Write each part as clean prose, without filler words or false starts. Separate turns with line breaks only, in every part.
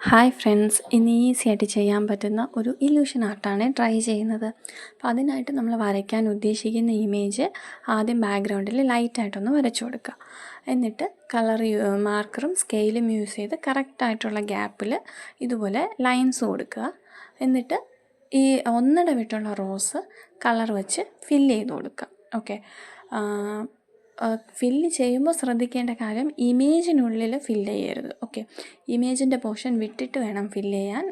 Hi friends, ഇന്ന് easy ആയിട്ട് ചെയ്യാൻ പറ്റുന്ന ഒരു ഇല്യൂഷൻ ആർട്ടാണ് ട്രൈ ചെയ്യുന്നത്. അപ്പോൾ അതിനായിട്ട് നമ്മൾ വരയ്ക്കാൻ ഉദ്ദേശിക്കുന്ന ഇമേജ് ആദ്യം ബാക്ക്ഗ്രൗണ്ടിൽ ലൈറ്റായിട്ടൊന്ന് വരച്ചു കൊടുക്കുക. എന്നിട്ട് മാർക്കറും സ്കെയിലും യൂസ് ചെയ്ത് കറക്റ്റായിട്ടുള്ള ഗ്യാപ്പിൽ ഇതുപോലെ ലൈൻസ് കൊടുക്കുക. എന്നിട്ട് ഈ ഒന്നിട വിട്ടുള്ള റോസ് കളർ വെച്ച് ഫില്ല് ചെയ്ത് കൊടുക്കുക. ഓക്കെ, ഫില്ല് ചെയ്യുമ്പോൾ ശ്രദ്ധിക്കേണ്ട കാര്യം ഇമേജിനുള്ളിൽ ഫില്ല് ചെയ്യരുത്. ഓക്കെ, ഇമേജിൻ്റെ പോർഷൻ വിട്ടിട്ട് വേണം ഫില്ല് ചെയ്യാൻ.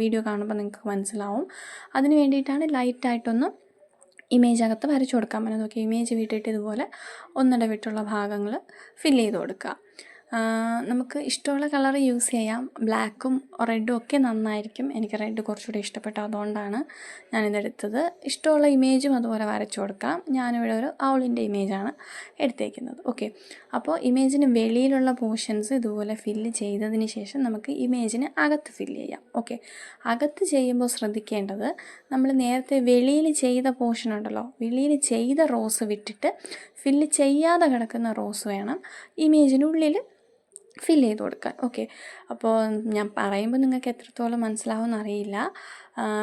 വീഡിയോ കാണുമ്പോൾ നിങ്ങൾക്ക് മനസ്സിലാവും. അതിന് വേണ്ടിയിട്ടാണ് ലൈറ്റായിട്ടൊന്ന് ഇമേജ് അകത്ത് വരച്ചു കൊടുക്കാൻ പറ്റുന്നത്. ഓക്കെ, ഇമേജ് വിട്ടിട്ട് ഇതുപോലെ ഒന്നിട വിട്ടുള്ള ഭാഗങ്ങൾ ഫില്ല് ചെയ്ത് കൊടുക്കുക. നമുക്ക് ഇഷ്ടമുള്ള കളർ യൂസ് ചെയ്യാം. ബ്ലാക്കും റെഡും ഒക്കെ നന്നായിരിക്കും. എനിക്ക് റെഡ് കുറച്ചുകൂടി ഇഷ്ടപ്പെട്ടു, അതുകൊണ്ടാണ് ഞാനിതെടുത്തത്. ഇഷ്ടമുള്ള ഇമേജും അതുപോലെ വരച്ചു കൊടുക്കാം. ഞാനിവിടെ ഒരു ഔളിൻ്റെ ഇമേജാണ് എടുത്തേക്കുന്നത്. ഓക്കെ, അപ്പോൾ ഇമേജിന് വെളിയിലുള്ള പോർഷൻസ് ഇതുപോലെ ഫില്ല് ചെയ്തതിന് ശേഷം നമുക്ക് ഇമേജിന് അകത്ത് ഫില്ല് ചെയ്യാം. ഓക്കെ, അകത്ത് ചെയ്യുമ്പോൾ ശ്രദ്ധിക്കേണ്ടത്, നമ്മൾ നേരത്തെ വെളിയിൽ ചെയ്ത പോർഷൻ ഉണ്ടല്ലോ, വെളിയിൽ ചെയ്ത റോസ് വിട്ടിട്ട് ഫില്ല് ചെയ്യാതെ കിടക്കുന്ന റോസ് വേണം ഇമേജിനുള്ളിൽ ഫില്ല് ചെയ്ത് കൊടുക്കാൻ. ഓക്കെ, അപ്പോൾ ഞാൻ പറയുമ്പോൾ നിങ്ങൾക്ക് എത്രത്തോളം മനസ്സിലാവുമെന്ന് അറിയില്ല.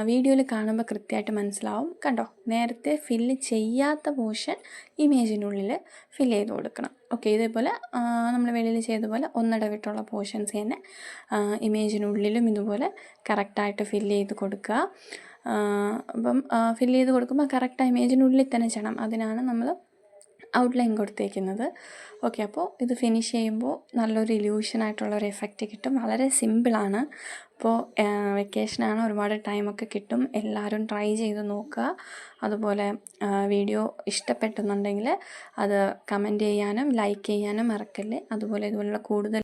വീഡിയോയിൽ കാണുമ്പോൾ കൃത്യമായിട്ട് മനസ്സിലാവും. കണ്ടോ, നേരത്തെ ഫില്ല് ചെയ്യാത്ത പോർഷൻ ഇമേജിനുള്ളിൽ ഫില്ല് ചെയ്ത് കൊടുക്കണം. ഓക്കെ, ഇതേപോലെ നമ്മൾ വെളിയിൽ ചെയ്ത പോലെ ഒന്നിട വിട്ടുള്ള പോർഷൻസ് തന്നെ ഇമേജിനുള്ളിലും ഇതുപോലെ കറക്റ്റായിട്ട് ഫില്ല് ചെയ്ത് കൊടുക്കുക. അപ്പം ഫില്ല് ചെയ്ത് കൊടുക്കുമ്പോൾ കറക്റ്റ് ഇമേജിനുള്ളിൽ തന്നെ ചെയ്യണം. അതിനാണ് നമ്മൾ ഔട്ട്ലൈൻ കൊടുത്തേക്കുന്നത്. ഓക്കെ, അപ്പോൾ ഇത് ഫിനിഷ് ചെയ്യുമ്പോൾ നല്ലൊരു ഇല്യൂഷനായിട്ടുള്ളൊരു എഫക്റ്റ് കിട്ടും. വളരെ സിമ്പിളാണ്. അപ്പോൾ വെക്കേഷനാണ്, ഒരുപാട് ടൈമൊക്കെ കിട്ടും. എല്ലാവരും ട്രൈ ചെയ്ത് നോക്കുക. അതുപോലെ വീഡിയോ ഇഷ്ടപ്പെട്ടെന്നുണ്ടെങ്കിൽ അത് കമൻറ്റ് ചെയ്യാനും ലൈക്ക് ചെയ്യാനും മറക്കല്ലേ. അതുപോലെ ഇതുപോലുള്ള കൂടുതൽ